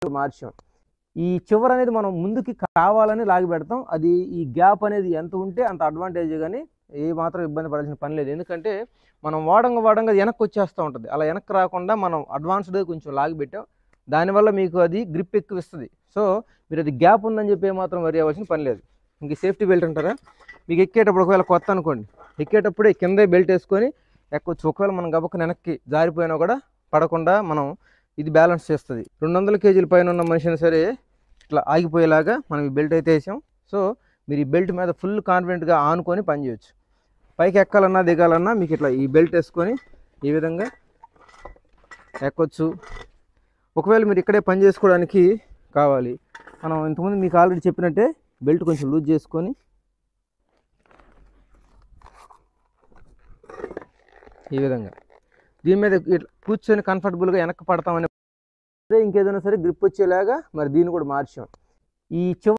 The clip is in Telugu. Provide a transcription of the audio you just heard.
మార్చాం. ఈ చివర అనేది మనం ముందుకి కావాలని లాగి పెడతాం. అది ఈ గ్యాప్ అనేది ఎంత ఉంటే అంత అడ్వాంటేజ్, కానీ ఏ మాత్రం ఇబ్బంది పడాల్సిన పని లేదు. ఎందుకంటే మనం వాడంగా వెనక్కి వచ్చేస్తూ ఉంటుంది. అలా వెనక్కి రాకుండా మనం అడ్వాన్స్డ్గా కొంచెం లాగి పెట్టాం. దానివల్ల మీకు అది గ్రిప్ ఎక్కువ ఇస్తుంది. సో మీరు అది గ్యాప్ ఉందని చెప్పి మాత్రం వరి అవ్వాల్సిన పని లేదు. ఇంక సేఫ్టీ బెల్ట్ అంటారా, మీకు ఎక్కేటప్పుడు ఒకవేళ కొత్త అనుకోండి, ఎక్కేటప్పుడే కిందే బెల్ట్ వేసుకొని ఎక్కొచ్చు. ఒకవేళ మనం గబక్క వెనక్కి జారిపోయినా కూడా పడకుండా మనం ఇది బ్యాలెన్స్ చేస్తుంది. 200 కేజీల పైన ఉన్న మనిషిని సరే ఇట్లా ఆగిపోయేలాగా మనం ఈ బెల్ట్ అయితే వేసాం. సో మీరు ఈ బెల్ట్ మీద ఫుల్ కాన్ఫిడెంట్గా ఆనుకొని పని చేయొచ్చు. పైకి ఎక్కాలన్నా దిగాలన్నా మీకు ఇట్లా ఈ బెల్ట్ వేసుకొని ఈ విధంగా ఎక్కొచ్చు. ఒకవేళ మీరు ఇక్కడే పని చేసుకోవడానికి కావాలి, మనం ఇంతకుముందు మీకు ఆల్రెడీ చెప్పినట్టే బెల్ట్ కొంచెం లూజ్ చేసుకొని ఈ విధంగా దీని మీద కూర్చొని కంఫర్టబుల్గా వెనక్కి పడతామని, ఇంకేదైనా సరే గ్రిప్ వచ్చేలాగా మరి దీన్ని కూడా మార్చాం. ఈ